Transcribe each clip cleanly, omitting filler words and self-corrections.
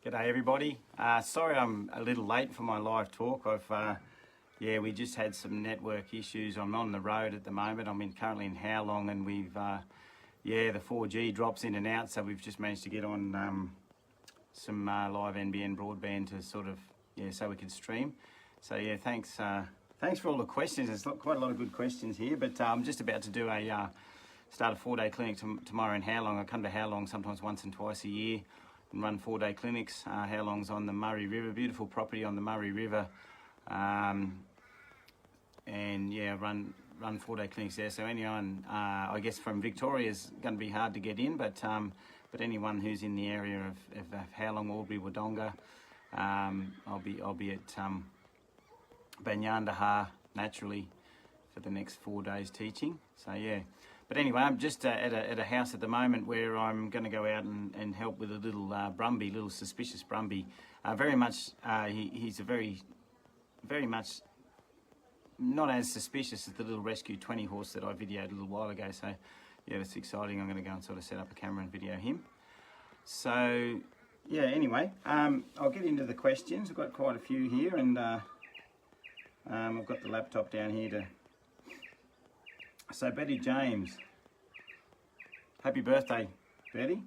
G'day everybody. Sorry I'm a little late for my live talk. We just had some network issues. I'm on the road at the moment. I'm currently in Howlong, and we've the 4G drops in and out, so we've just managed to get on some live NBN broadband to sort of so we can stream. So thanks for all the questions. There's quite a lot of good questions here, but I'm just about to do start a 4-day clinic tomorrow in Howlong. I come to Howlong sometimes once and twice a year and run 4-day clinics. Howlong's on the Murray River, beautiful property on the Murray River, run 4-day clinics there. So anyone, I guess from Victoria is going to be hard to get in, but anyone who's in the area of Howlong, Albury, Wodonga, I'll be at Banyandaha naturally for the next 4 days teaching. So but anyway, I'm just at a house at the moment where I'm going to go out and help with a little Brumby, little suspicious Brumby. He's a very much not as suspicious as the little Rescue 20 horse that I videoed a little while ago. So that's exciting. I'm going to go and sort of set up a camera and video him. So anyway, I'll get into the questions. I've got quite a few here, and I've got the laptop down here to. So Betty James, happy birthday, Betty.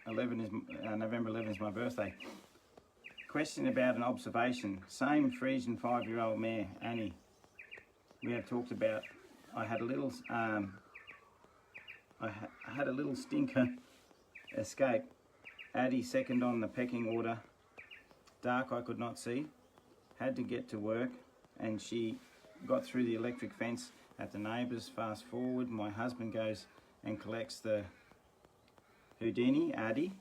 November 11 is my birthday. Question about an observation. Same Frisian 5-year-old mare, Annie. We have talked about. I had a little stinker escape. Addie second on the pecking order. Dark I could not see. Had to get to work, and she got through the electric fence at the neighbours. Fast forward, my husband goes and collects the Houdini, Addie.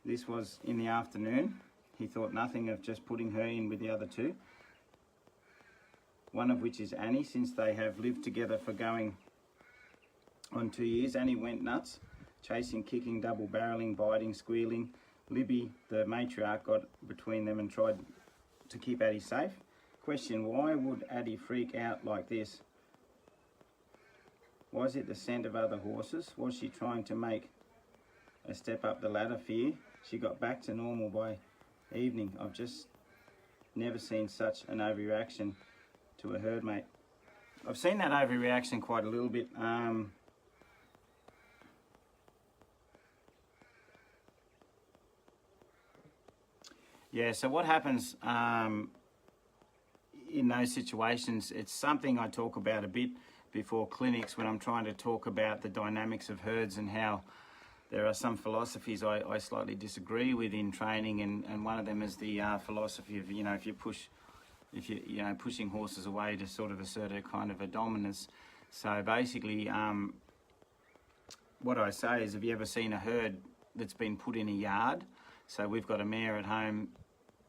This was in the afternoon. He thought nothing of just putting her in with the other two, one of which is Annie. Since they have lived together for going on 2 years, Annie went nuts, chasing, kicking, double barrelling, biting, squealing. Libby, the matriarch, got between them and tried to keep Addie safe. Question, why would Addie freak out like this? Was it the scent of other horses? Was she trying to make a step up the ladder? Fear? She got back to normal by evening. I've just never seen such an overreaction to a herd mate. I've seen that overreaction quite a little bit. So what happens in those situations, it's something I talk about a bit before clinics when I'm trying to talk about the dynamics of herds and how there are some philosophies I slightly disagree with in training, and one of them is the philosophy of, if you're pushing horses away to sort of assert a kind of a dominance. So basically, what I say is, have you ever seen a herd that's been put in a yard? So we've got a mare at home,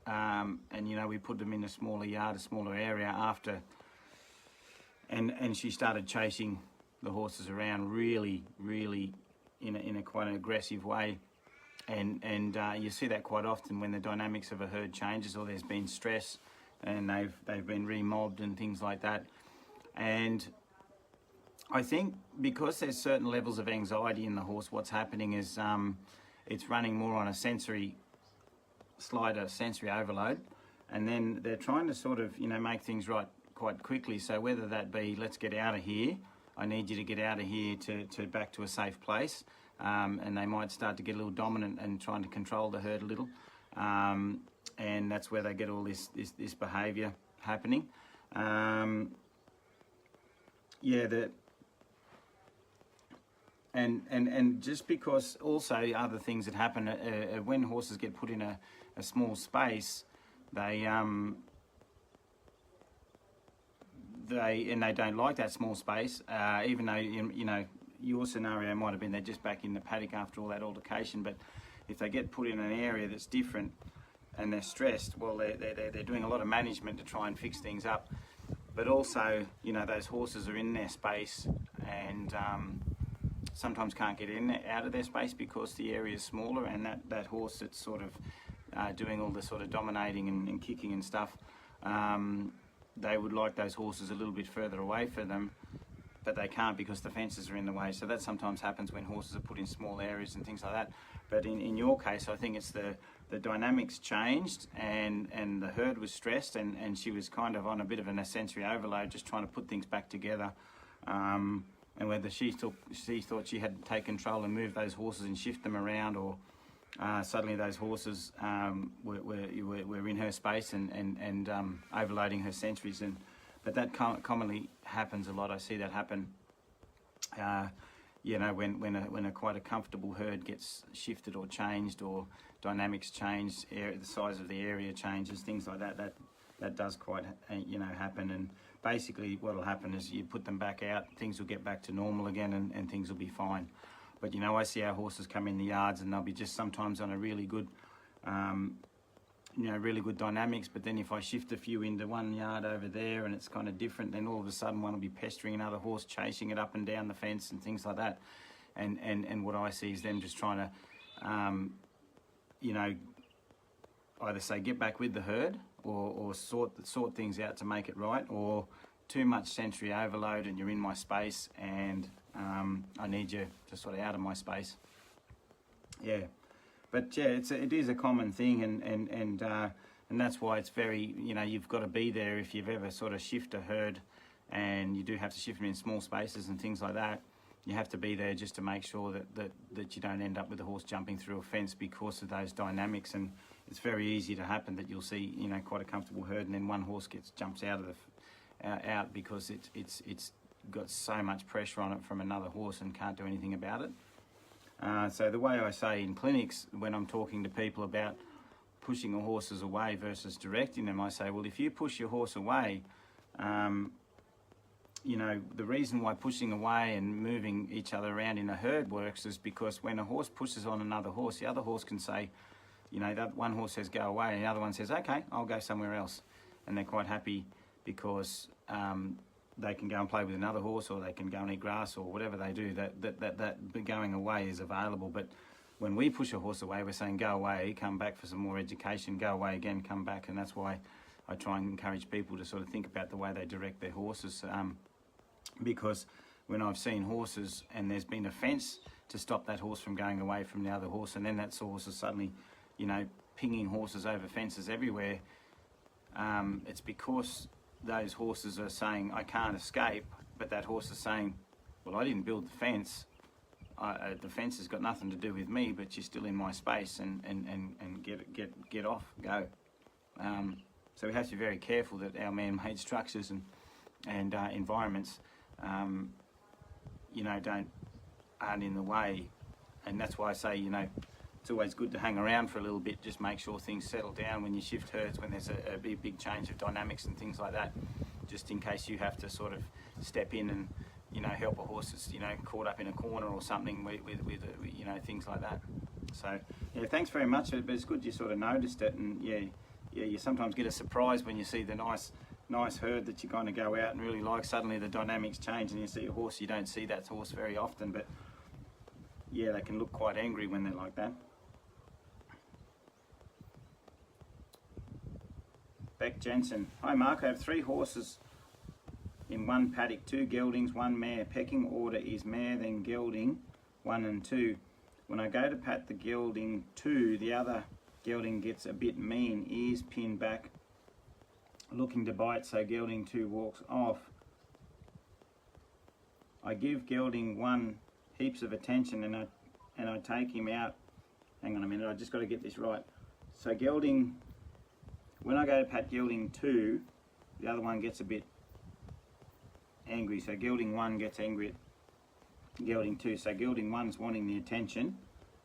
and we put them in a smaller yard, a smaller area after, and she started chasing the horses around really in a quite an aggressive way, and you see that quite often when the dynamics of a herd changes or there's been stress and they've been remobbed and things like that. And I think because there's certain levels of anxiety in the horse, what's happening is it's running more on a sensory overload, and then they're trying to sort of make things right quite quickly. So whether that be, let's get out of here, I need you to get out of here to back to a safe place, and they might start to get a little dominant and trying to control the herd a little, and that's where they get all this behaviour happening. And just because also other things that happen when horses get put in a small space, they don't like that small space, even though your scenario might have been they're just back in the paddock after all that altercation. But if they get put in an area that's different and they're stressed, well, they're doing a lot of management to try and fix things up. But also, those horses are in their space and sometimes can't get out of their space because the area is smaller, and that horse that's sort of doing all the sort of dominating and kicking and stuff, they would like those horses a little bit further away from them, but they can't because the fences are in the way. So that sometimes happens when horses are put in small areas and things like that. But in your case, I think it's the dynamics changed, and the herd was stressed, and she was kind of on a bit of a sensory overload, just trying to put things back together. And whether she thought she had to take control and move those horses and shift them around, or suddenly those horses were in her space and overloading her sensories. But that commonly happens a lot. I see that happen. You know, when a quite a comfortable herd gets shifted or changed, or dynamics change, the size of the area changes, things like that. That does quite happen. And basically, what will happen is you put them back out, things will get back to normal again, and things will be fine. But I see our horses come in the yards, and they'll be just sometimes on a really good, really good dynamics. But then if I shift a few into one yard over there, and it's kind of different, then all of a sudden one will be pestering another horse, chasing it up and down the fence and things like that. And what I see is them just trying to, either say get back with the herd, or sort things out to make it right, or too much sensory overload and you're in my space, and I need you to sort of out of my space. Yeah, but yeah, it is a common thing, and that's why it's very, you've got to be there if you've ever sort of shift a herd, and you do have to shift them in small spaces and things like that. You have to be there just to make sure that you don't end up with the horse jumping through a fence because of those dynamics. And it's very easy to happen that you'll see quite a comfortable herd, and then one horse jumps out of out because it's got so much pressure on it from another horse and can't do anything about it. So the way I say in clinics, when I'm talking to people about pushing the horses away versus directing them, I say, well, if you push your horse away, the reason why pushing away and moving each other around in a herd works is because when a horse pushes on another horse, the other horse can say, that one horse says go away, and the other one says, okay, I'll go somewhere else. And they're quite happy because they can go and play with another horse, or they can go and eat grass, or whatever they do. That going away is available. But when we push a horse away, we're saying go away, come back for some more education, go away again, come back. And that's why I try and encourage people to sort of think about the way they direct their horses. Because when I've seen horses and there's been a fence to stop that horse from going away from the other horse, and then that horse is suddenly, pinging horses over fences everywhere, it's because those horses are saying, I can't escape, but that horse is saying, well, I didn't build the fence. The fence has got nothing to do with me, but you're still in my space, and get off, go. So we have to be very careful that our man-made structures and environments aren't in the way. And that's why I say, it's always good to hang around for a little bit, just make sure things settle down when you shift herds, when there's a big change of dynamics and things like that, just in case you have to sort of step in and help a horse that's caught up in a corner or something with things like that. So yeah, thanks very much. But it's good you sort of noticed it, and yeah, you sometimes get a surprise when you see the nice herd that you kind of go out and really like. Suddenly the dynamics change, and you see a horse, you don't see that horse very often, but yeah, they can look quite angry when they're like that. Beck Jensen. Hi Mark, I have 3 horses in one paddock, 2 geldings, 1 mare. Pecking order is mare, then gelding 1 and 2. When I go to pat the gelding 2, the other gelding gets a bit mean, ears pinned back, looking to bite, so gelding 2 walks off. I give gelding 1 heaps of attention, and I take him out. Hang on a minute, I just got to get this right. So gelding, when I go to pat gelding 2, the other one gets a bit angry. So gelding 1 gets angry at gelding 2. So gelding 1's wanting the attention,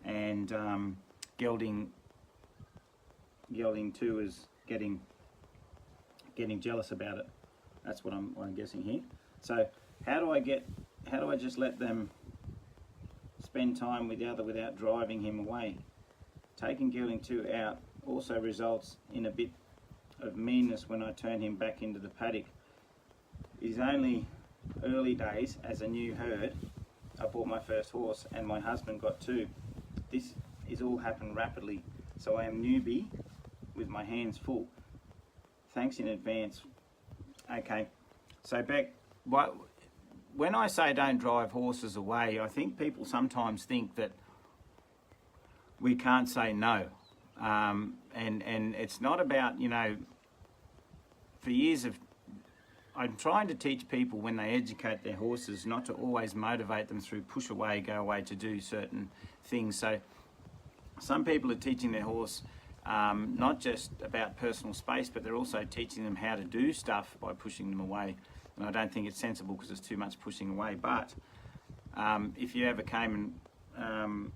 and gelding 2 is getting jealous about it. That's what I'm guessing here. So how do I just let them spend time with the other without driving him away? Taking gelding 2 out also results in a bit of meanness when I turn him back into the paddock. It is only early days as a new herd. I bought my first horse and my husband got 2. This is all happened rapidly, so I am newbie with my hands full. Thanks in advance. Okay, so Beck, when I say don't drive horses away, I think people sometimes think that we can't say no. And it's not about, for years I'm trying to teach people when they educate their horses not to always motivate them through push away, go away to do certain things. So some people are teaching their horse not just about personal space, but they're also teaching them how to do stuff by pushing them away. And I don't think it's sensible because it's too much pushing away. But if you ever came and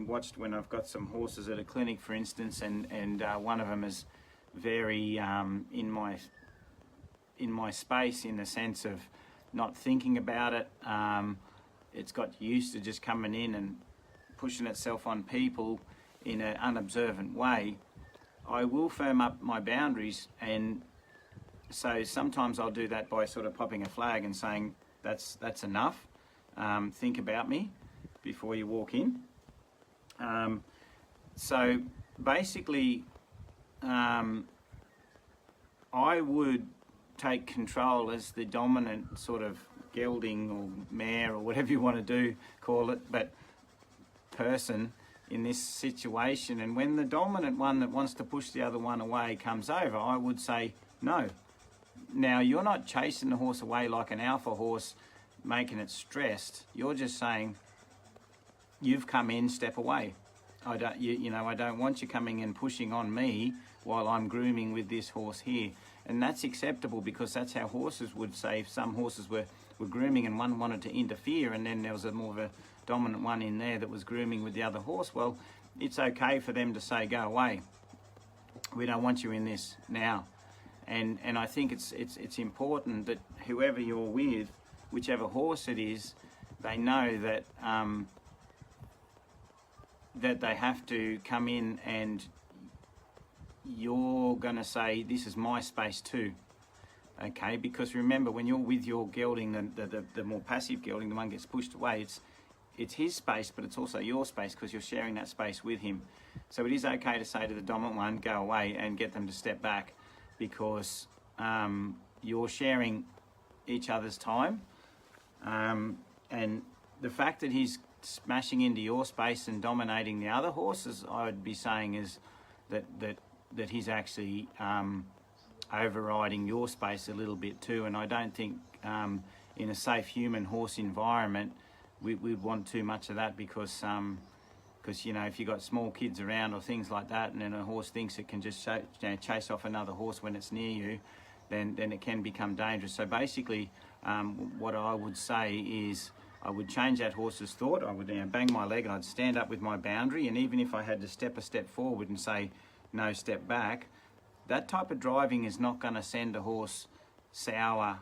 watched when I've got some horses at a clinic, for instance, and one of them is very in my space in the sense of not thinking about it. It's got used to just coming in and pushing itself on people in an unobservant way. I will firm up my boundaries, and so sometimes I'll do that by sort of popping a flag and saying that's enough. Think about me before you walk in. So basically, I would take control as the dominant sort of gelding or mare or whatever you want to call it, but person in this situation. And when the dominant one that wants to push the other one away comes over, I would say no. Now, you're not chasing the horse away like an alpha horse, making it stressed. You're just saying, you've come in, step away. I don't want you coming and pushing on me while I'm grooming with this horse here. And that's acceptable because that's how horses would say if some horses were grooming and one wanted to interfere, and then there was more of a dominant one in there that was grooming with the other horse. Well, it's okay for them to say, go away. We don't want you in this now. And I think it's important that whoever you're with, whichever horse it is, they know that that they have to come in and you're going to say, this is my space too. Okay, because remember, when you're with your gelding, the more passive gelding, the one gets pushed away, it's his space, but it's also your space because you're sharing that space with him. So it is okay to say to the dominant one, go away, and get them to step back, because you're sharing each other's time. And the fact that he's smashing into your space and dominating the other horses, I would be saying is that he's actually overriding your space a little bit too. And I don't think in a safe human horse environment we'd want too much of that, because if you've got small kids around or things like that, and then a horse thinks it can just chase off another horse when it's near you, then it can become dangerous. So basically what I would say is I would change that horse's thought. I would bang my leg and I'd stand up with my boundary, and even if I had to step a step forward and say no, step back, that type of driving is not going to send a horse sour,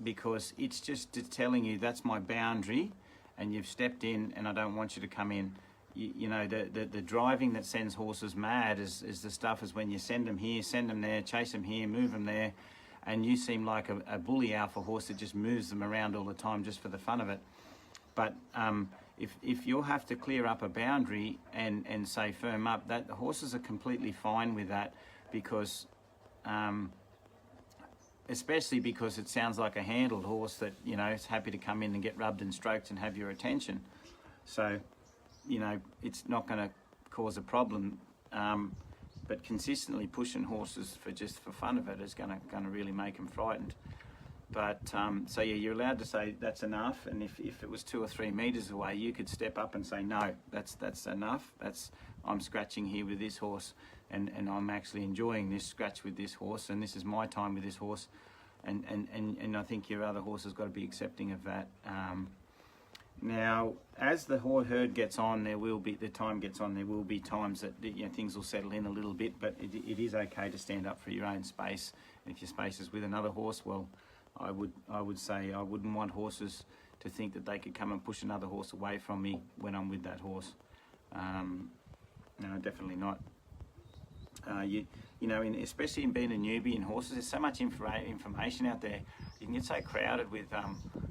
because it's just telling you that's my boundary and you've stepped in and I don't want you to come in. The driving that sends horses mad is the stuff is when you send them here, send them there, chase them here, move them there, and you seem like a bully alpha horse that just moves them around all the time just for the fun of it. But if you'll have to clear up a boundary and say firm up, that the horses are completely fine with that, because especially because it sounds like a handled horse that is happy to come in and get rubbed and stroked and have your attention. So it's not going to cause a problem. But consistently pushing horses for fun of it is going to really make them frightened. But so yeah, you're allowed to say that's enough, and if it was 2 or 3 meters away, you could step up and say no, that's enough. I'm scratching here with this horse, and I'm actually enjoying this scratch with this horse, and this is my time with this horse, and I think your other horse has got to be accepting of that. Now, as the herd gets on, there will be times that things will settle in a little bit, but it is okay to stand up for your own space. And if your space is with another horse, well, I would say I wouldn't want horses to think that they could come and push another horse away from me when I'm with that horse. No, definitely not. Especially in being a newbie in horses, there's so much information out there. You can get so crowded with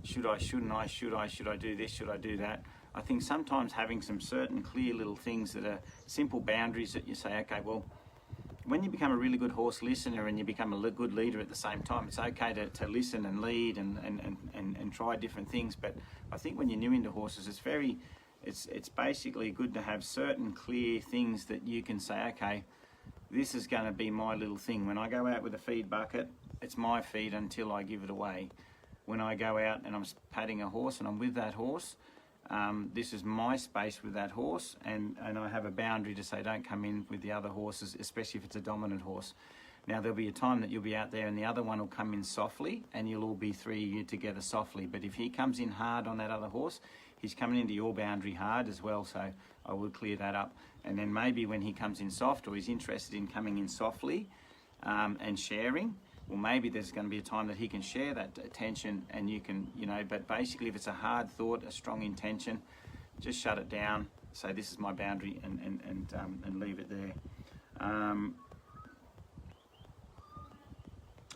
should I, shouldn't I, should I do this, should I do that. I think sometimes having some certain clear little things that are simple boundaries that you say, okay, well, when you become a really good horse listener and you become a good leader at the same time, it's okay to listen and lead and try different things. But I think when you're new into horses, it's basically good to have certain clear things that you can say, okay, this is going to be my little thing. When I go out with a feed bucket, it's my feed until I give it away. When I go out and I'm patting a horse and I'm with that horse, this is my space with that horse, and I have a boundary to say don't come in with the other horses, especially if it's a dominant horse. Now there'll be a time that you'll be out there and the other one will come in softly and you'll all be three of you together softly. But if he comes in hard on that other horse, he's coming into your boundary hard as well, so I will clear that up. And then maybe when he comes in soft, or he's interested in coming in softly and sharing, well, maybe there's going to be a time that he can share that attention and you can, but basically if it's a hard thought, a strong intention, just shut it down, say this is my boundary, and leave it there.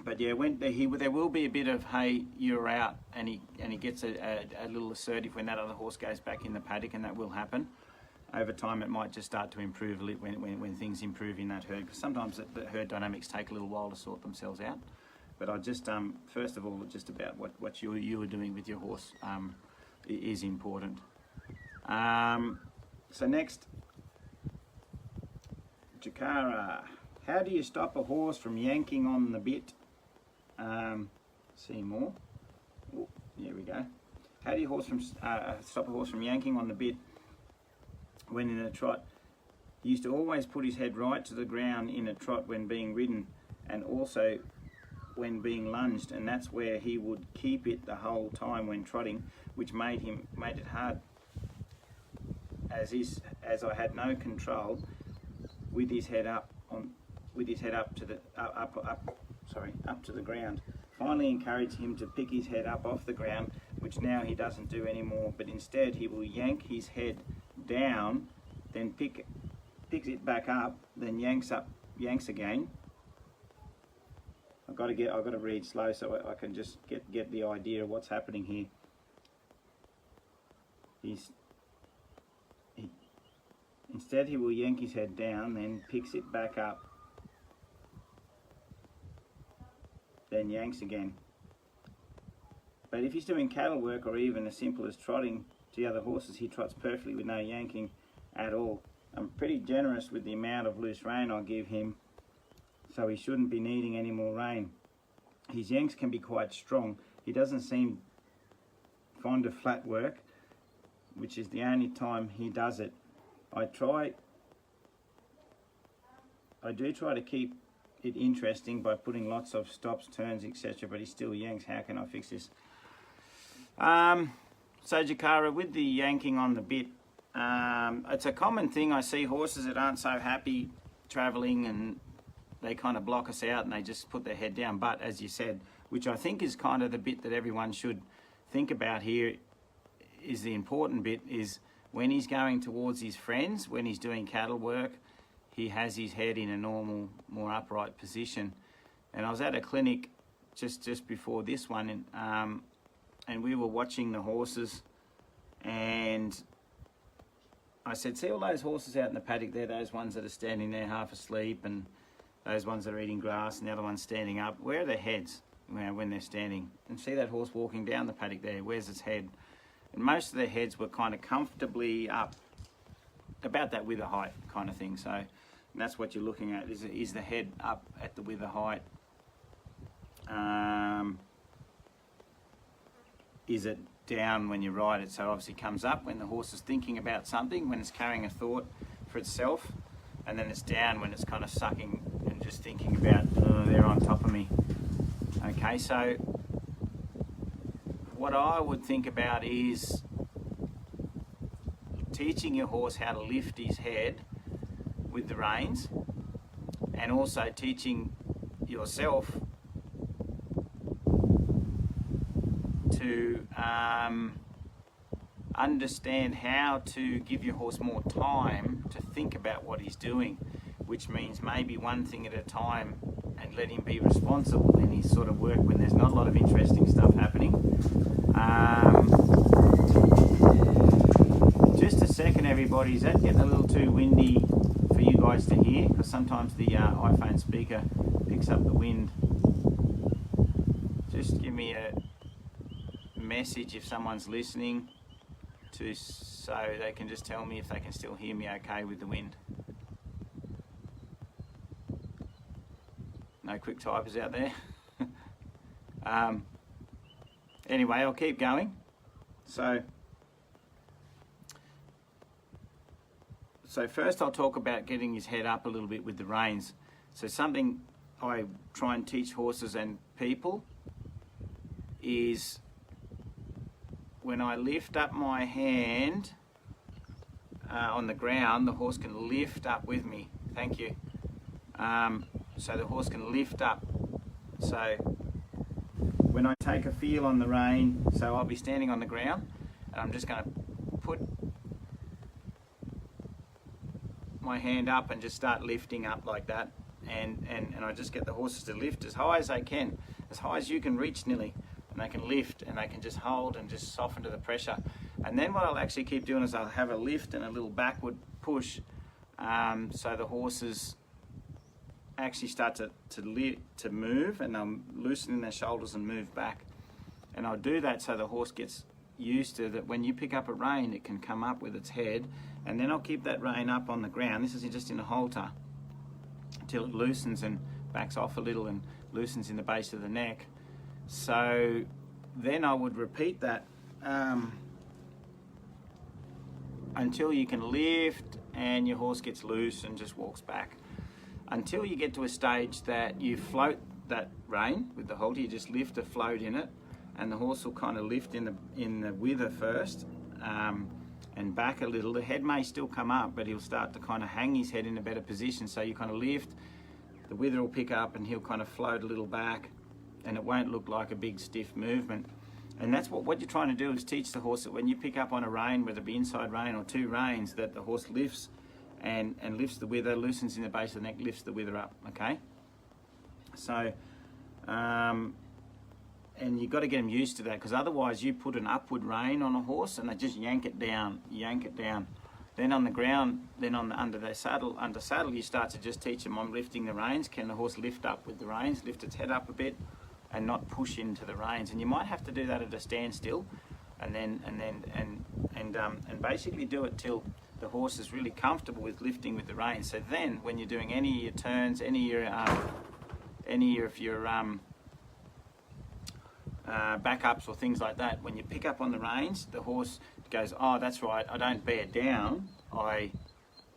But yeah, there will be a bit of, hey, you're out, and he gets a little assertive when that other horse goes back in the paddock, and that will happen. Over time, it might just start to improve a little when things improve in that herd, because sometimes the herd dynamics take a little while to sort themselves out. But I just, first of all, just about what you are doing with your horse is important. So next, Jakara, how do you stop a horse from yanking on the bit? See more. Oh, there we go. How do you stop a horse from yanking on the bit when in a trot? He used to always put his head right to the ground in a trot when being ridden, and also when being lunged, and that's where he would keep it the whole time when trotting, which made it hard, as I had no control with his head up to the ground. Finally encouraged him to pick his head up off the ground, which now he doesn't do anymore, but instead he will yank his head down, then picks it back up, then yanks again. I've got to read slow so I can just get the idea of what's happening here. Instead he will yank his head down, then picks it back up, then yanks again. But if he's doing cattle work or even as simple as trotting to the other horses, he trots perfectly with no yanking at all. I'm pretty generous with the amount of loose rein I give him, so he shouldn't be needing any more rein. His yanks can be quite strong. He doesn't seem fond of flat work, which is the only time he does it. I do try to keep it interesting by putting lots of stops, turns, etc., but he still yanks. How can I fix this? So Jakara, with the yanking on the bit, it's a common thing. I see horses that aren't so happy travelling and they kind of block us out and they just put their head down. But as you said, which I think is kind of the bit that everyone should think about here, is the important bit, is when he's going towards his friends, when he's doing cattle work, he has his head in a normal, more upright position. And I was at a clinic just before this one, and we were watching the horses, and I said, see all those horses out in the paddock there, those ones that are standing there half asleep, and those ones that are eating grass, and the other one's standing up. Where are their heads when they're standing? And see that horse walking down the paddock there, where's its head? And most of their heads were kind of comfortably up, about that wither height kind of thing. So that's what you're looking at, is the head up at the wither height. Is it down when you ride it? So obviously comes up when the horse is thinking about something, when it's carrying a thought for itself, and then it's down when it's kind of sucking and just thinking about, oh, they're on top of me. Okay, so what I would think about is teaching your horse how to lift his head with the reins, and also teaching yourself to understand how to give your horse more time to think about what he's doing, which means maybe one thing at a time, and let him be responsible in his sort of work when there's not a lot of interesting stuff happening. Just a second, everybody. Is that getting a little too windy for you guys to hear? Because sometimes the iPhone speaker picks up the wind. Just give me a message if someone's listening. so they can just tell me if they can still hear me okay with the wind. No quick typers out there. Anyway, I'll keep going. So first I'll talk about getting his head up a little bit with the reins. So something I try and teach horses and people is when I lift up my hand on the ground, the horse can lift up with me. Thank you. So the horse can lift up. So when I take a feel on the rein, so I'll be standing on the ground and I'm just going to put my hand up and just start lifting up like that, and I just get the horses to lift as high as they can, as high as you can reach nearly, and they can lift and they can just hold and just soften to the pressure. And then what I'll actually keep doing is I'll have a lift and a little backward push, so the horses actually start to move, and they'll loosen their shoulders and move back. And I'll do that so the horse gets used to that. When you pick up a rein, it can come up with its head, and then I'll keep that rein up on the ground. This is just in a halter till it loosens and backs off a little and loosens in the base of the neck. So then I would repeat that until you can lift and your horse gets loose and just walks back, until you get to a stage that you float that rein with the halter. You just lift a float in it, and the horse will kind of lift in the wither first, and back a little. The head may still come up, but he'll start to kind of hang his head in a better position. So you kind of lift, the wither will pick up, and he'll kind of float a little back, and it won't look like a big stiff movement. And that's what you're trying to do, is teach the horse that when you pick up on a rein, whether it be inside rein or two reins, that the horse lifts and lifts the wither, loosens in the base of the neck, lifts the wither up, okay? So, and you've got to get them used to that, because otherwise you put an upward rein on a horse and they just yank it down. Then on the ground, then under saddle, you start to just teach them, I'm lifting the reins. Can the horse lift up with the reins, lift its head up a bit and not push into the reins? And you might have to do that at a standstill, and basically do it till the horse is really comfortable with lifting with the reins. So then when you're doing any of your turns, any of your backups or things like that, when you pick up on the reins, the horse goes, oh, that's right, I don't bear down, I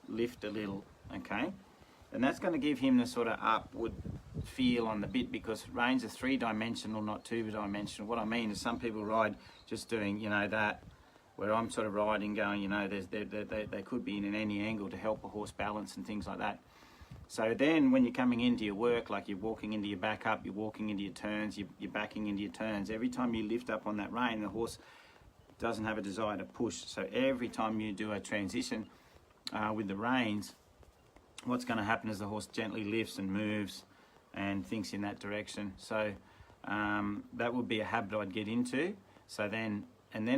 lift a little, okay? And that's going to give him the sort of upward feel on the bit, because reins are three-dimensional, not two-dimensional. What I mean is some people ride just doing, that, where I'm sort of riding going, they could be in any angle to help a horse balance and things like that. So then when you're coming into your work, like you're walking into your back up, you're walking into your turns, you're backing into your turns, every time you lift up on that rein, the horse doesn't have a desire to push. So every time you do a transition with the reins, what's going to happen is the horse gently lifts and moves and thinks in that direction. So that would be a habit I'd get into. So then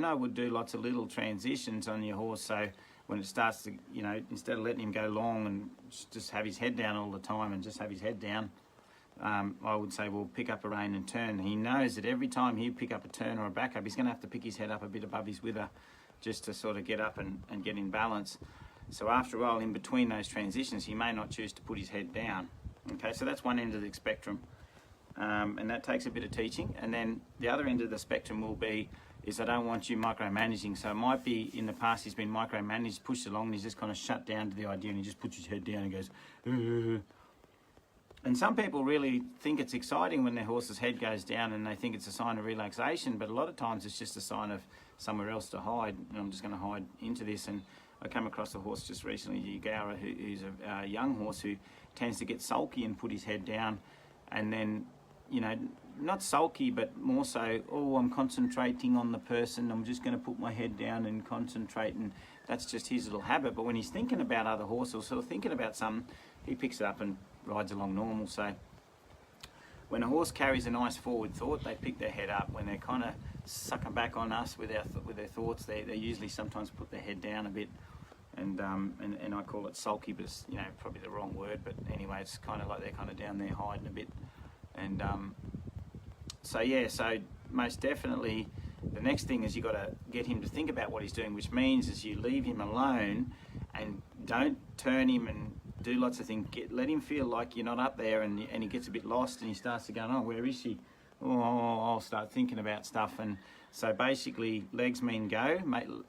I would do lots of little transitions on your horse. So when it starts to, instead of letting him go long and just have his head down all the time and just have his head down, I would say, well, pick up a rein and turn. He knows that every time he pick up a turn or a back up, he's going to have to pick his head up a bit above his wither just to sort of get up and get in balance. So after a while, in between those transitions, he may not choose to put his head down. Okay, so that's one end of the spectrum. And that takes a bit of teaching. And then the other end of the spectrum will be, is I don't want you micromanaging. So it might be in the past he's been micromanaged, pushed along, and he's just kind of shut down to the idea, and he just puts his head down and goes, Ugh. And some people really think it's exciting when their horse's head goes down, and they think it's a sign of relaxation, but a lot of times it's just a sign of somewhere else to hide. And I'm just going to hide into this. And I came across a horse just recently, Yagara, who's a young horse who tends to get sulky and put his head down, and then, not sulky, but more so, oh, I'm concentrating on the person, I'm just going to put my head down and concentrate, and that's just his little habit. But when he's thinking about other horses or thinking about something, he picks it up and rides along normal. So when a horse carries a nice forward thought, they pick their head up. When they're kind of sucking back on us with their thoughts, they usually sometimes put their head down a bit. And I call it sulky, but it's probably the wrong word. But anyway, it's kind of like they're kind of down there hiding a bit. And so most definitely, the next thing is you got to get him to think about what he's doing, which means is you leave him alone and don't turn him and do lots of things. Let him feel like you're not up there, and he gets a bit lost and he starts to go, oh, where is she? Oh, I'll start thinking about stuff. And so basically legs mean go,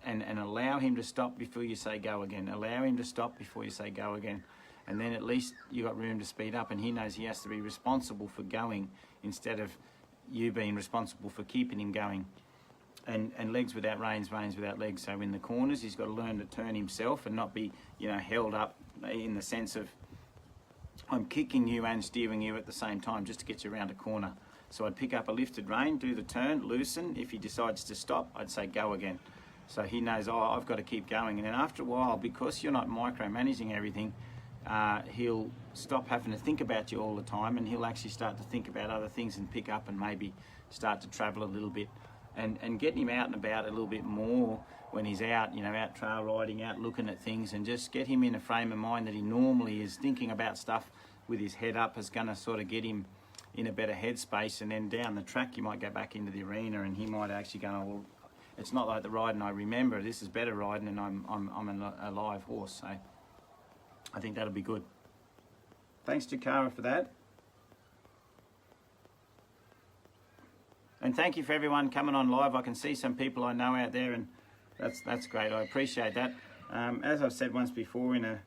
and allow him to stop before you say go again. Allow him to stop before you say go again. And then at least you got room to speed up, and he knows he has to be responsible for going instead of you being responsible for keeping him going. And legs without reins, reins without legs. So in the corners, he's got to learn to turn himself and not be, held up in the sense of I'm kicking you and steering you at the same time just to get you around a corner. So I'd pick up a lifted rein, do the turn, loosen. If he decides to stop, I'd say go again. So he knows, oh, I've got to keep going. And then after a while, because you're not micromanaging everything, he'll stop having to think about you all the time, and he'll actually start to think about other things and pick up and maybe start to travel a little bit. And getting him out and about a little bit more when he's out, out trail riding, out looking at things, and just get him in a frame of mind that he normally is thinking about stuff with his head up is going to sort of get him in a better headspace. And then down the track, you might go back into the arena and he might actually go, oh, well, it's not like the riding I remember. This is better riding, and I'm a live horse. So I think that'll be good. Thanks, Jakara, for that. And thank you for everyone coming on live. I can see some people I know out there, and that's great. I appreciate that. As I've said once before in a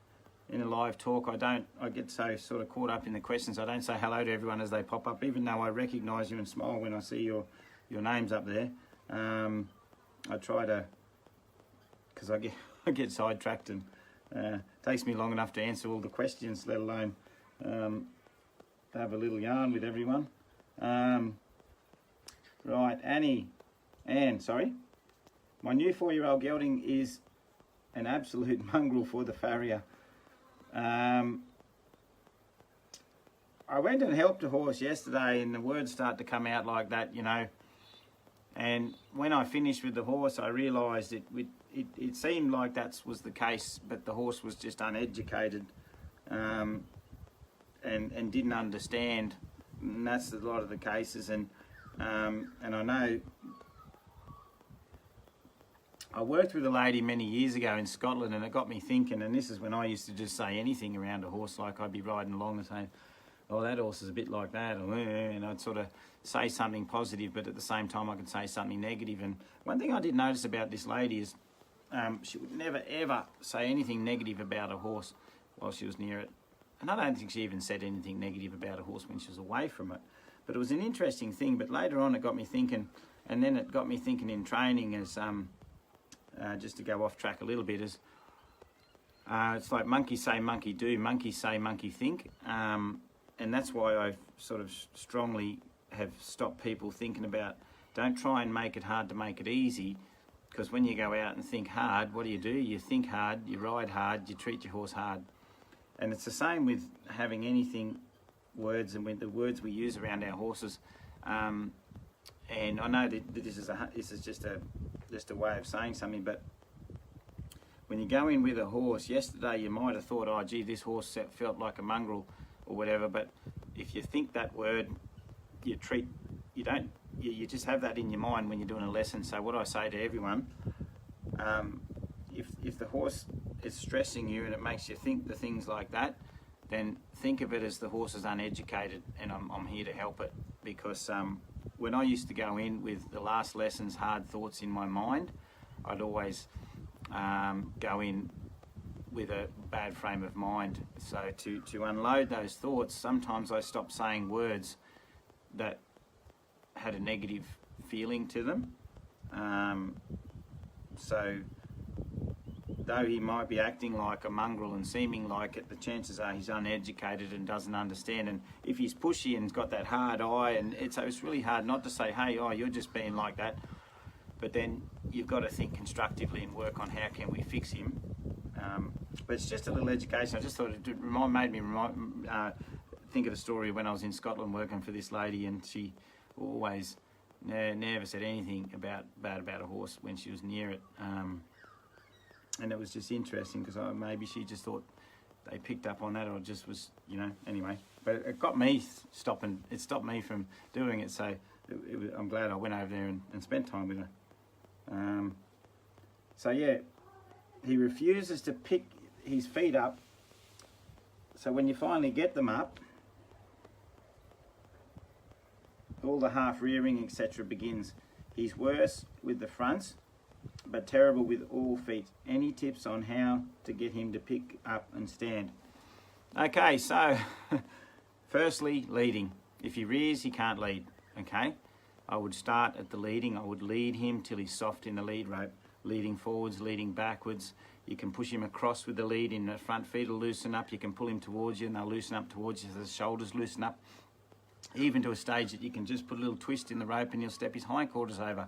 live talk, I get so sort of caught up in the questions. I don't say hello to everyone as they pop up, even though I recognise you and smile when I see your names up there. I try to, because I get sidetracked, and it takes me long enough to answer all the questions, let alone have a little yarn with everyone. Right, Anne, sorry. My new 4-year-old gelding is an absolute mongrel for the farrier. I went and helped a horse yesterday, and the words start to come out like that, And when I finished with the horse, I realised it seemed like that was the case, but the horse was just uneducated and didn't understand. And that's a lot of the cases. And I know I worked with a lady many years ago in Scotland, and it got me thinking, and this is when I used to just say anything around a horse, like I'd be riding along and saying, oh, that horse is a bit like that, and I'd sort of say something positive, but at the same time I could say something negative. And one thing I did notice about this lady is she would never ever say anything negative about a horse while she was near it. And I don't think she even said anything negative about a horse when she was away from it. But it was an interesting thing. But later on it got me thinking, and then it got me thinking in training as, just to go off track a little bit, is it's like monkeys say monkey do, monkeys say monkey think. And that's why I sort of strongly have stopped people thinking about, don't try and make it hard to make it easy, because when you go out and think hard, what do? You think hard, you ride hard, you treat your horse hard. And it's the same with having anything, words, and with the words we use around our horses. And I know that this is just a way of saying something, but when you go in with a horse, yesterday you might have thought, oh gee, this horse felt like a mongrel or whatever, but if you think that word, you just have that in your mind when you're doing a lesson. So what I say to everyone, if the horse is stressing you and it makes you think the things like that, then think of it as the horse is uneducated, and I'm here to help it. Because when I used to go in with the last lesson's hard thoughts in my mind, I'd always go in with a bad frame of mind. So to unload those thoughts, sometimes I stopped saying words that had a negative feeling to them. So though he might be acting like a mongrel and seeming like it, the chances are he's uneducated and doesn't understand. And if he's pushy and got that hard eye, and it's really hard not to say, hey, oh, you're just being like that. But then you've got to think constructively and work on how can we fix him. But it's just a little education. I just thought it made me think of the story when I was in Scotland working for this lady, and she always never said anything bad about a horse when she was near it. And it was just interesting, because maybe she just thought they picked up on that, or just was, anyway. But it got me stopping. It stopped me from doing it. So I'm glad I went over there and spent time with her. So yeah, he refuses to pick his feet up. So when you finally get them up, all the half rearing, etc. begins. He's worse with the fronts, but terrible with all feet. Any tips on how to get him to pick up and stand? Okay, so firstly, leading. If he rears, he can't lead, okay? I would start at the leading. I would lead him till he's soft in the lead rope, leading forwards, leading backwards. You can push him across with the lead in the front feet will loosen up. You can pull him towards you and they'll loosen up towards you so the shoulders loosen up. Even to a stage that you can just put a little twist in the rope and he'll step his hindquarters over.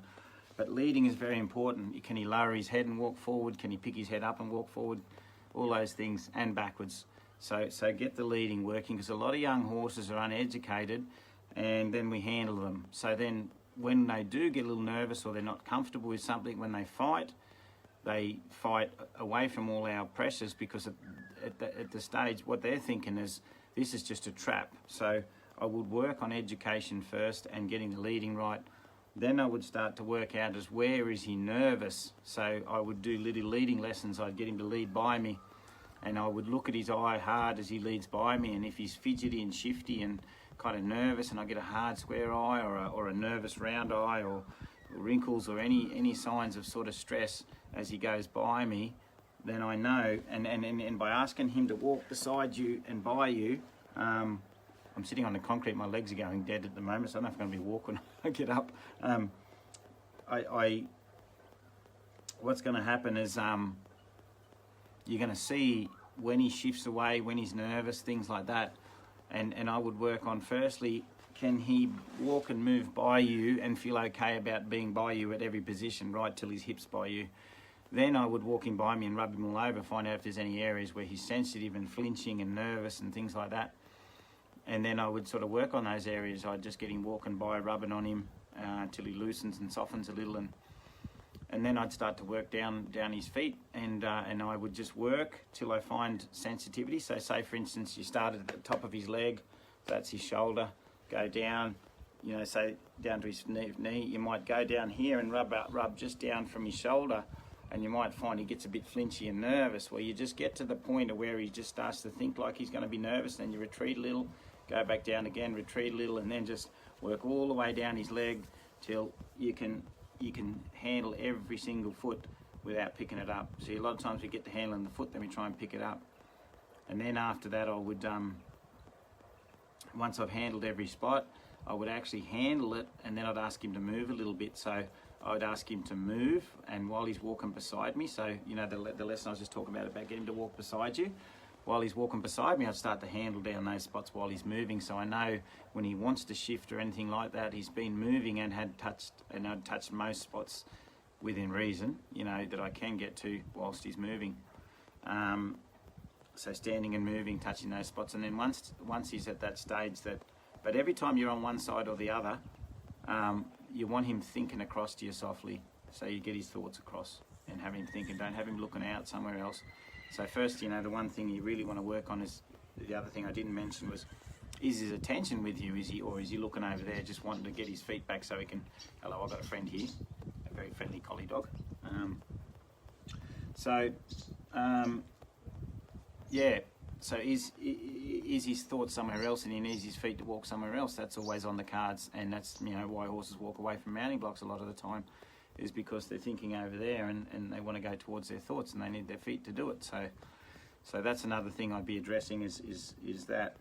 But leading is very important. Can he lower his head and walk forward? Can he pick his head up and walk forward? All those things, and backwards. So get the leading working, because a lot of young horses are uneducated and then we handle them. So then when they do get a little nervous or they're not comfortable with something, when they fight away from all our pressures, because at the stage what they're thinking is this is just a trap. So I would work on education first and getting the leading right. Then I would start to work out as where is he nervous. So I would do little leading lessons. I'd get him to lead by me and I would look at his eye hard as he leads by me, and if he's fidgety and shifty and kind of nervous and I get a hard square eye or a nervous round eye or wrinkles or any signs of sort of stress as he goes by me, then I know, and by asking him to walk beside you and by you, I'm sitting on the concrete, my legs are going dead at the moment, so I don't know if I'm going to be walking when I get up. What's going to happen is you're going to see when he shifts away, when he's nervous, things like that. And I would work on, firstly, can he walk and move by you and feel okay about being by you at every position, right till his hips by you. Then I would walk him by me and rub him all over, find out if there's any areas where he's sensitive and flinching and nervous and things like that. And then I would sort of work on those areas. I'd just get him walking by, rubbing on him till he loosens and softens a little, and then I'd start to work down his feet, and I would just work till I find sensitivity. So say for instance you started at the top of his leg, that's his shoulder, go down, you know, say down to his knee. You might go down here and rub just down from his shoulder, and you might find he gets a bit flinchy and nervous. Well, you just get to the point of where he just starts to think like he's going to be nervous, then you retreat a little, go back down again, retreat a little, and then just work all the way down his leg till you can handle every single foot without picking it up. See, a lot of times we get to handling the foot, then we try and pick it up. And then after that I would, once I've handled every spot, I would actually handle it, and then I'd ask him to move a little bit. So I would ask him to move, and while he's walking beside me, so you know the lesson I was just talking about getting him to walk beside you, while he's walking beside me, I'd start to handle down those spots while he's moving, so I know when he wants to shift or anything like that, he's been moving and I'd touched most spots within reason, you know, that I can get to whilst he's moving. So standing and moving, touching those spots, and then once he's at that stage but every time you're on one side or the other, you want him thinking across to you softly, so you get his thoughts across and have him thinking, don't have him looking out somewhere else. So first, you know, the one thing you really want to work on is, the other thing I didn't mention was, is his attention with you? Is he looking over there just wanting to get his feet back so he can, hello, I've got a friend here, a very friendly collie dog. Yeah, so is his thoughts somewhere else and he needs his feet to walk somewhere else? That's always on the cards, and that's, you know, why horses walk away from mounting blocks a lot of the time, is because they're thinking over there and they want to go towards their thoughts and they need their feet to do it. So that's another thing I'd be addressing is that.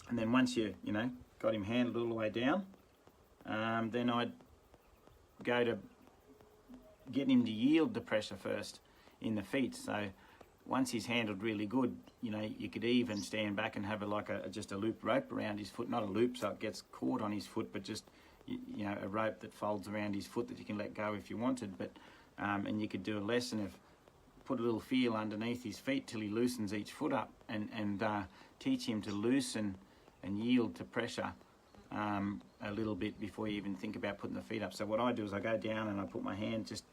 And then once you know, got him handled all the way down, then I'd go to get him to yield the pressure first in the feet. So once he's handled really good, you know, you could even stand back and have just a loop rope around his foot, not a loop so it gets caught on his foot, but just, you know, a rope that folds around his foot that you can let go if you wanted. But and you could do a lesson of put a little feel underneath his feet till he loosens each foot up, and teach him to loosen and yield to pressure a little bit before you even think about putting the feet up. So what I do is I go down and I put my hand just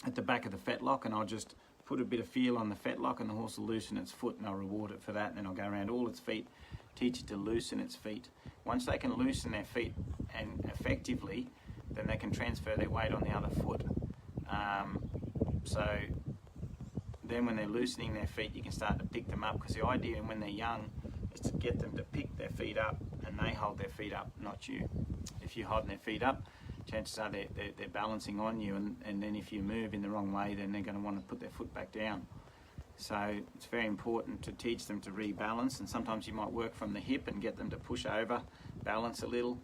at the back of the fetlock, and I'll just put a bit of feel on the fetlock, and the horse will loosen its foot, and I'll reward it for that. And then I'll go around all its feet, teach it to loosen its feet. Once they can loosen their feet and effectively, then they can transfer their weight on the other foot. So then when they're loosening their feet, you can start to pick them up, because the idea when they're young is to get them to pick their feet up, and they hold their feet up, not you. If you're holding their feet up, chances are they're balancing on you, and then if you move in the wrong way, then they're going to want to put their foot back down. So it's very important to teach them to rebalance, and sometimes you might work from the hip and get them to push over, balance a little,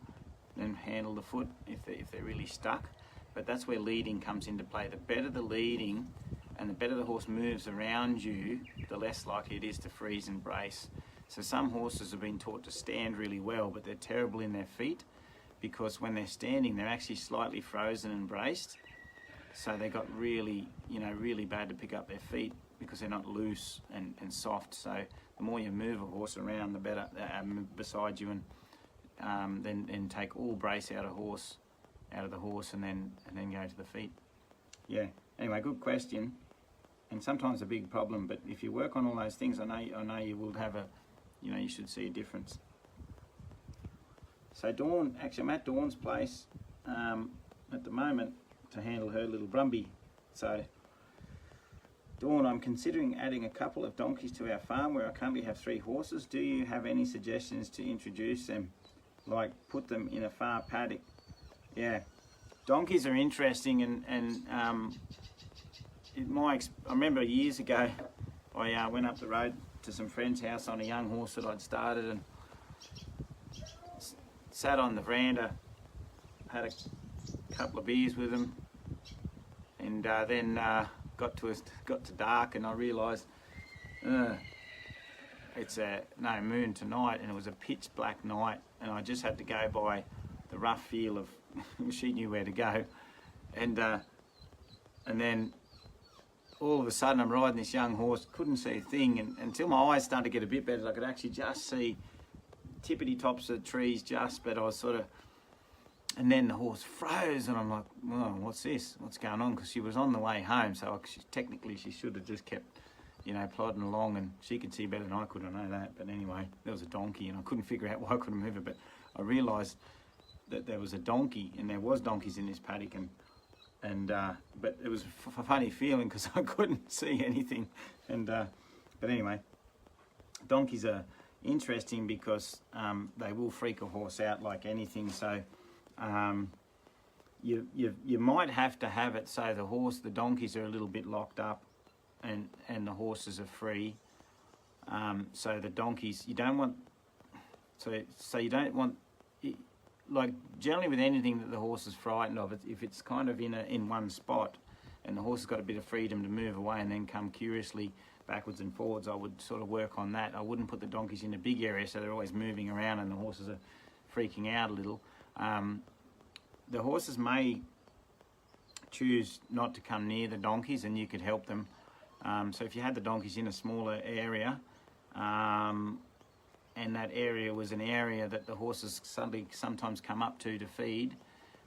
then handle the foot if they're really stuck. But that's where leading comes into play. The better the leading and the better the horse moves around you, the less likely it is to freeze and brace. So some horses have been taught to stand really well, but they're terrible in their feet, because when they're standing, they're actually slightly frozen and braced. So they got really, really bad to pick up their feet, because they're not loose and soft. So the more you move a horse around, the better beside you, and then take all brace out of the horse, and then go to the feet. Yeah. Anyway, good question, and sometimes a big problem. But if you work on all those things, I know you will have you should see a difference. So Dawn, actually I'm at Dawn's place at the moment to handle her little Brumby. So Dawn, I'm considering adding a couple of donkeys to our farm where I currently have 3 horses. Do you have any suggestions to introduce them, like put them in a far paddock? Yeah, donkeys are interesting, and I remember years ago I went up the road to some friend's house on a young horse that I'd started, and sat on the veranda, had a couple of beers with him, and then got to dark, and I realised it's no moon tonight, and it was a pitch black night, and I just had to go by the rough feel of she knew where to go, and then all of a sudden I'm riding this young horse, couldn't see a thing, and until my eyes started to get a bit better, I could actually just see tippity tops of the trees but I was sort of, and then the horse froze, and I'm like, oh, what's this? What's going on? Because she was on the way home, so technically she should have just kept, plodding along, and she could see better than I could, I know that. But anyway, there was a donkey, and I couldn't figure out why I couldn't move it, but I realised that there was a donkey, and there was donkeys in this paddock, but it was a funny feeling because I couldn't see anything, but anyway, donkeys are interesting because they will freak a horse out like anything. So you might have to have it so the donkeys are a little bit locked up, and the horses are free. So the donkeys, you don't want, so you don't want, like generally with anything that the horse is frightened of, if it's kind of in one spot and the horse has got a bit of freedom to move away and then come curiously backwards and forwards, I would sort of work on that. I wouldn't put the donkeys in a big area so they're always moving around and the horses are freaking out a little. The horses may choose not to come near the donkeys, and you could help them. So if you had the donkeys in a smaller area, and that area was an area that the horses sometimes come up to feed,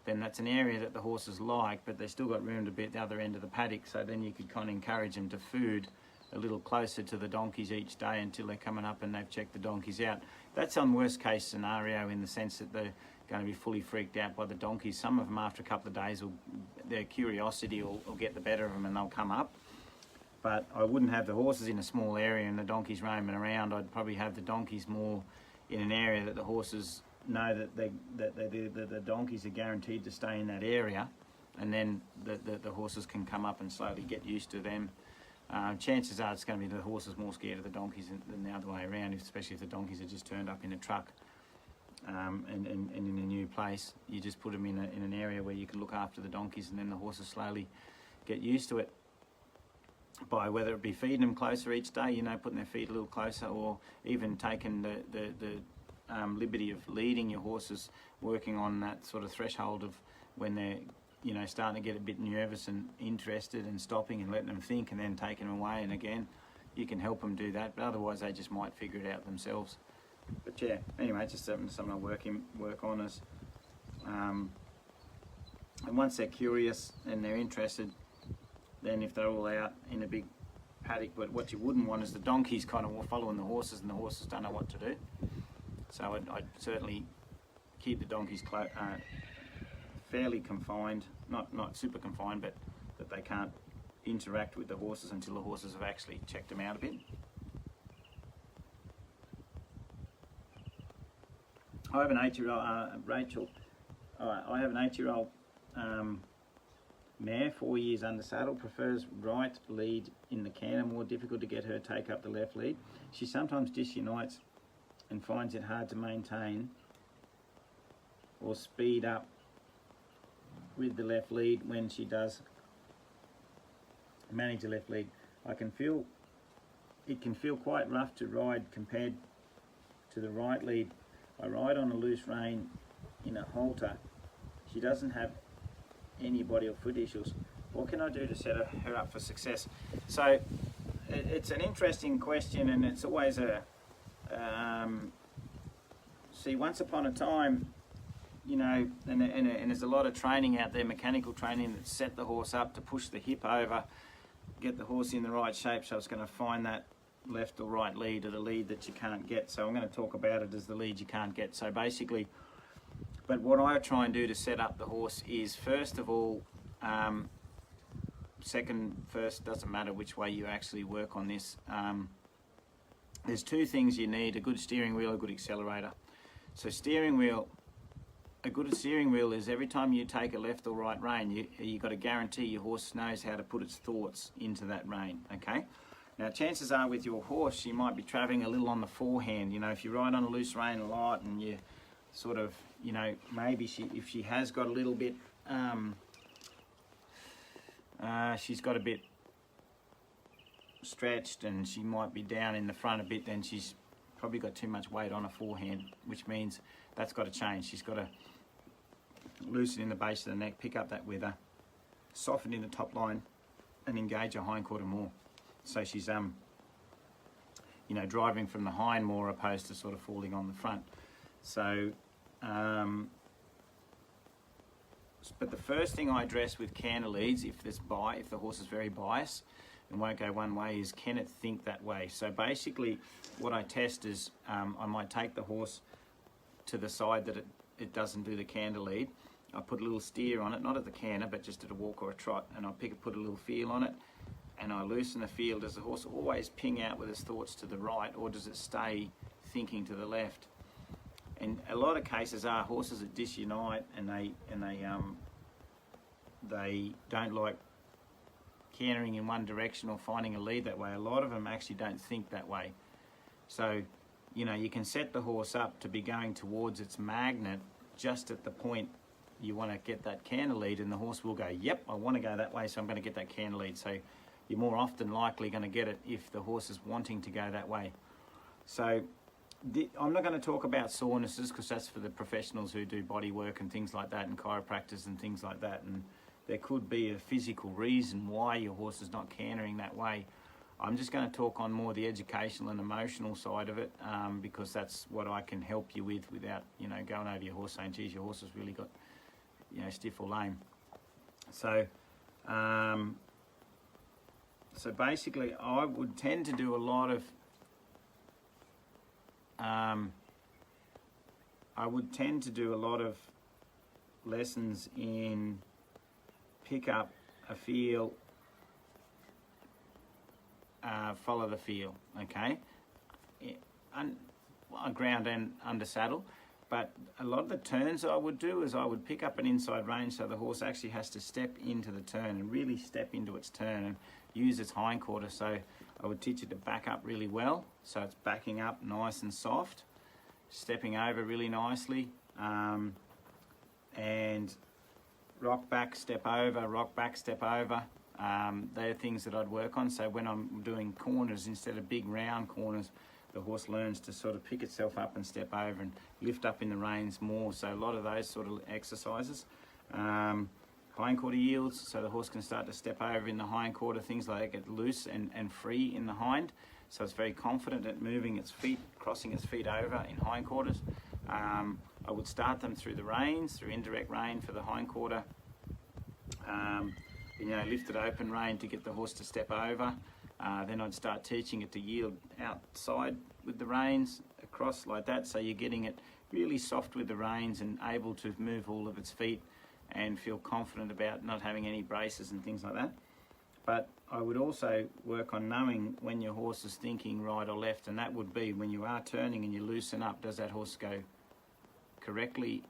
then that's an area that the horses like, but they've still got room to be at the other end of the paddock, so then you could kind of encourage them to food a little closer to the donkeys each day until they're coming up and they've checked the donkeys out. That's on worst case scenario in the sense that they're going to be fully freaked out by the donkeys. Some of them after a couple of days, their curiosity will get the better of them and they'll come up. But I wouldn't have the horses in a small area and the donkeys roaming around. I'd probably have the donkeys more in an area that the horses know that the donkeys are guaranteed to stay in that area, and then the horses can come up and slowly get used to them. Chances are it's going to be the horses more scared of the donkeys than the other way around, especially if the donkeys are just turned up in a truck and in a new place. You just put them in an area where you can look after the donkeys, and then the horses slowly get used to it. By whether it be feeding them closer each day, putting their feet a little closer, or even taking the liberty of leading your horses, working on that sort of threshold of when they're starting to get a bit nervous and interested, and stopping and letting them think and then taking them away. And again, you can help them do that, but otherwise they just might figure it out themselves. But yeah, anyway, it's just something I work on as, and once they're curious and they're interested, then if they're all out in a big paddock, but what you wouldn't want is the donkeys kind of following the horses and the horses don't know what to do. So I'd certainly keep the donkeys fairly confined, not super confined, but that they can't interact with the horses until the horses have actually checked them out a bit. I have an 8-year-old, Rachel, I have an 8-year-old mare, 4 years under saddle, prefers right lead in the canter, more difficult to get her take up the left lead. She sometimes disunites and finds it hard to maintain or speed up with the left lead when she does manage the left lead. It can feel quite rough to ride compared to the right lead. I ride on a loose rein in a halter. She doesn't have any body or foot issues. What can I do to set her up for success? So it's an interesting question, and it's always a see, once upon a time, you know, and there's a lot of training out there, mechanical training, that set the horse up to push the hip over, get the horse in the right shape, so it's going to find that left or right lead, or the lead that you can't get. So I'm going to talk about it as the lead you can't get. So basically, but what I try and do to set up the horse is, first of all, first, doesn't matter which way you actually work on this. There's two things you need: a good steering wheel, a good accelerator. So steering wheel, a good steering wheel is every time you take a left or right rein, you got to guarantee your horse knows how to put its thoughts into that rein, okay? Now, chances are with your horse, she might be travelling a little on the forehand. You know, if you ride on a loose rein a lot and you sort of, you know, maybe if she has got a little bit, she's got a bit stretched and she might be down in the front a bit, then she's probably got too much weight on her forehand, which means that's got to change. She's got to loosen in the base of the neck, pick up that wither, soften in the top line, and engage her hindquarter more. So she's, you know, driving from the hind more opposed to sort of falling on the front. So, but the first thing I address with canter leads, if the horse is very biased and won't go one way, is can it think that way? So basically, what I test is I might take the horse to the side that it doesn't do the canter lead. I put a little steer on it, not at the canter, but just at a walk or a trot, and I put a little feel on it, and I loosen the feel. Does the horse always ping out with its thoughts to the right, or does it stay thinking to the left? And a lot of cases are horses that disunite and they don't like cantering in one direction or finding a lead that way. A lot of them actually don't think that way. So, you know, you can set the horse up to be going towards its magnet just at the point you want to get that canter lead, and the horse will go, yep, I want to go that way, so I'm going to get that canter lead. So you're more often likely going to get it if the horse is wanting to go that way. So I'm not going to talk about sorenesses, because that's for the professionals who do body work and things like that, and chiropractors and things like that, and there could be a physical reason why your horse is not cantering that way. I'm just going to talk on more the educational and emotional side of it, because that's what I can help you with without, you know, going over your horse saying, geez, your horse has really got, you know, stiff or lame. So, so basically I would tend to do a lot of lessons in pick up a feel, follow the feel, okay? Ground and under saddle. But a lot of the turns I would do is I would pick up an inside range, so the horse actually has to step into the turn and really step into its turn and use its hindquarter. So I would teach it to back up really well, so it's backing up nice and soft, stepping over really nicely, and rock back, step over, rock back, step over. They're things that I'd work on. So when I'm doing corners, instead of big round corners, the horse learns to sort of pick itself up and step over and lift up in the reins more. So a lot of those sort of exercises. Hindquarter yields, so the horse can start to step over in the hindquarter, things like get loose and free in the hind. So it's very confident at moving its feet, crossing its feet over in hindquarters. I would start them through the reins, through indirect rein for the hindquarter. You know, lifted open rein to get the horse to step over. Then I'd start teaching it to yield outside with the reins, across like that, so you're getting it really soft with the reins and able to move all of its feet and feel confident about not having any braces and things like that. But I would also work on knowing when your horse is thinking right or left, and that would be when you are turning and you loosen up, does that horse go correctly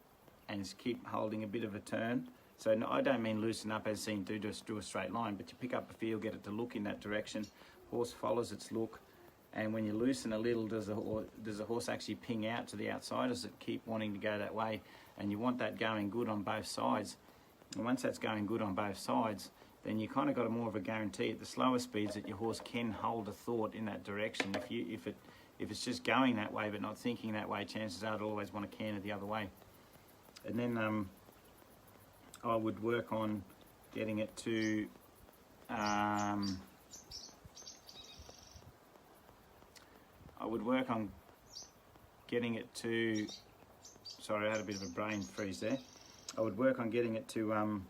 and keep holding a bit of a turn? So no, I don't mean loosen up as seen do just do a straight line, but you pick up a feel, get it to look in that direction. Horse follows its look, and when you loosen a little, does the horse actually ping out to the outside? Does it keep wanting to go that way? And you want that going good on both sides. And once that's going good on both sides, then you kind of got a more of a guarantee at the slower speeds that your horse can hold a thought in that direction. If it's just going that way but not thinking that way, chances are it'll always want to canter the other way. And then I would work on getting it to sorry, I had a bit of a brain freeze there. I would work on getting it to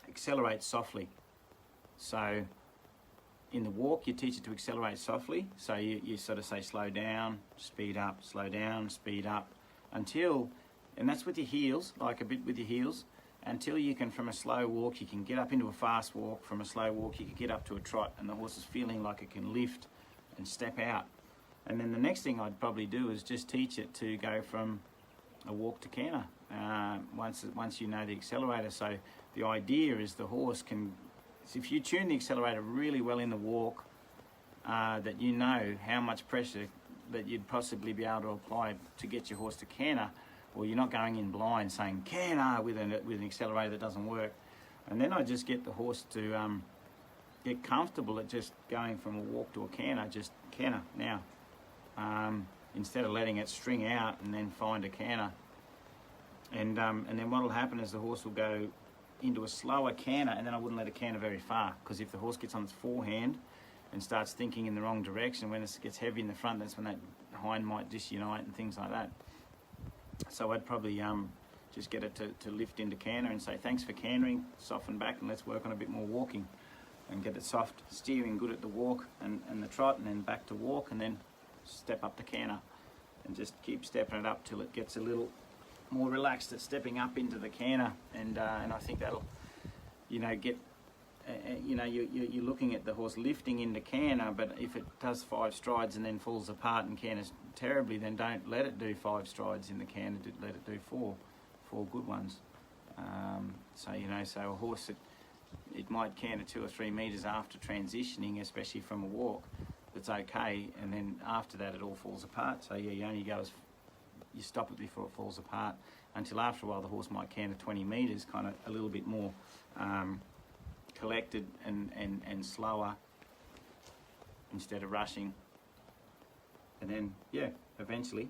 accelerate softly. So in the walk, you teach it to accelerate softly. So you sort of say slow down, speed up, until, and that's with your heels, like a bit with your heels, until you can, from a slow walk, you can get up into a fast walk. From a slow walk, you can get up to a trot, and the horse is feeling like it can lift and step out. And then the next thing I'd probably do is just teach it to go from a walk to canter once you know the accelerator. So the idea is the horse can, if you tune the accelerator really well in the walk, that you know how much pressure that you'd possibly be able to apply to get your horse to canter, or you're not going in blind saying canter with an accelerator that doesn't work. And then I just get the horse to get comfortable at just going from a walk to a canter, just canter now, instead of letting it string out and then find a canter. And then what will happen is the horse will go into a slower canter, and then I wouldn't let it canter very far, because if the horse gets on its forehand and starts thinking in the wrong direction, when it gets heavy in the front, that's when that hind might disunite and things like that. So I'd probably just get it to lift into canter and say, thanks for cantering, soften back and let's work on a bit more walking, and get it soft steering good at the walk and the trot, and then back to walk, and then step up to canter, and just keep stepping it up till it gets a little more relaxed at stepping up into the canter. And I think that'll, get, you're looking at the horse lifting into canter, but if it does 5 strides and then falls apart and canters terribly, then don't let it do 5 strides in the canter, let it do 4 good ones. So a horse, it might canter 2 or 3 metres after transitioning, especially from a walk, that's okay, and then after that it all falls apart. So you only go you stop it before it falls apart, until after a while the horse might canter 20 metres, kind of a little bit more collected and slower instead of rushing. And then eventually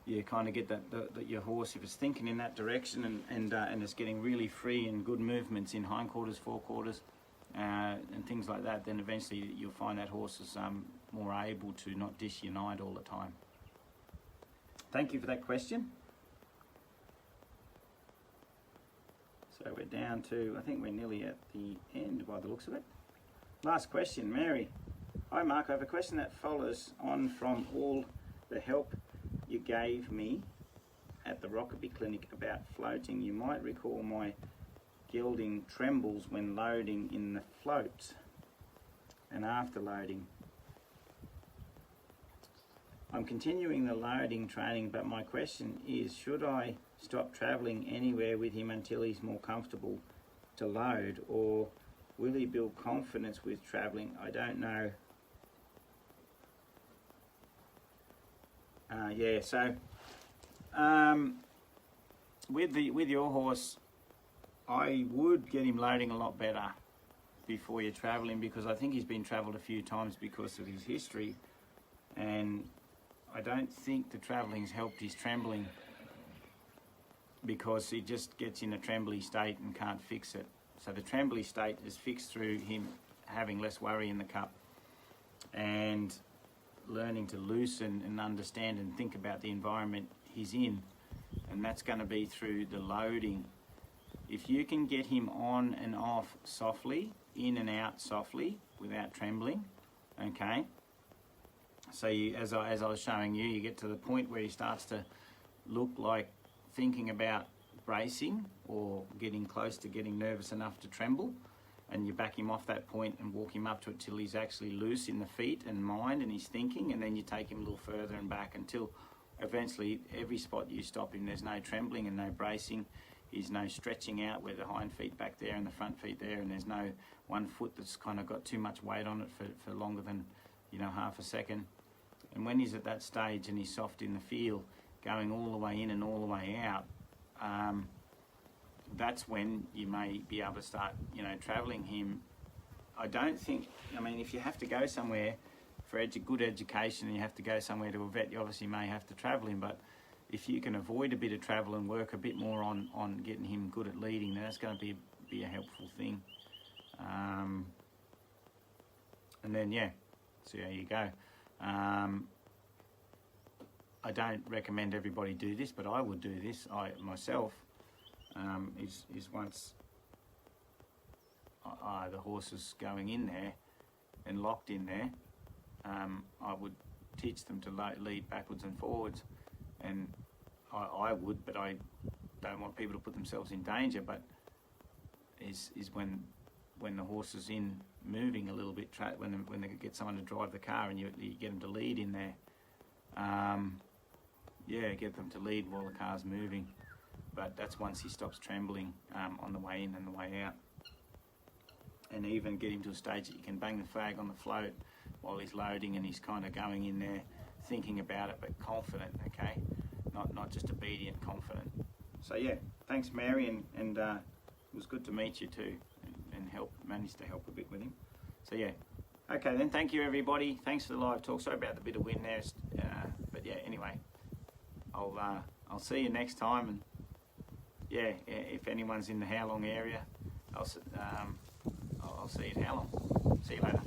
you kind of get that your horse, if it's thinking in that direction and it's getting really free and good movements in hindquarters, forequarters, and things like that, then eventually you'll find that horse is more able to not disunite all the time. Thank you for that question. So we're down to, I think we're nearly at the end by the looks of it. Last question, Mary. Hi Mark, I have a question that follows on from all the help you gave me at the Rockaby Clinic about floating. You might recall my gelding trembles when loading in the float and after loading. I'm continuing the loading training, but my question is, should I stop travelling anywhere with him until he's more comfortable to load, or will he build confidence with travelling? I don't know. With your horse, I would get him loading a lot better before you're travelling, because I think he's been travelled a few times because of his history, and I don't think the travelling's helped his trembling, because he just gets in a trembly state and can't fix it. So the trembly state is fixed through him having less worry in the cup and learning to loosen and understand and think about the environment he's in, and that's going to be through the loading. If you can get him on and off softly, in and out softly, without trembling, okay? So as I was showing you, you get to the point where he starts to look like thinking about bracing or getting close to getting nervous enough to tremble, and you back him off that point and walk him up to it till he's actually loose in the feet and mind and he's thinking, and then you take him a little further and back until eventually every spot you stop him, there's no trembling and no bracing, there's no stretching out where the hind feet back there and the front feet there, and there's no one foot that's kind of got too much weight on it for longer than, you know, half a second. And when he's at that stage and he's soft in the field, going all the way in and all the way out, that's when you may be able to start, you know, travelling him. I don't think, I mean, if you have to go somewhere for good education and you have to go somewhere to a vet, you obviously may have to travel him, but if you can avoid a bit of travel and work a bit more on getting him good at leading, then that's going to be a helpful thing. And then, yeah, so there you go. I don't recommend everybody do this, but I would do this. I myself is once the horse is going in there and locked in there, I would teach them to lead backwards and forwards, and I would, but I don't want people to put themselves in danger. But is when the horse is in moving a little bit, when they get someone to drive the car and you get them to lead in there. Yeah, get them to lead while the car's moving, but that's once he stops trembling on the way in and the way out. And even get him to a stage that you can bang the flag on the float while he's loading and he's kind of going in there thinking about it, but confident, okay? Not just obedient, confident. So yeah, thanks Mary, and it was good to meet you too, and managed to help a bit with him. So yeah, okay then, thank you everybody. Thanks for the live talk. Sorry about the bit of wind there, but yeah, anyway. I'll see you next time, and yeah, if anyone's in the How Long area, I'll see you at How Long. See you later.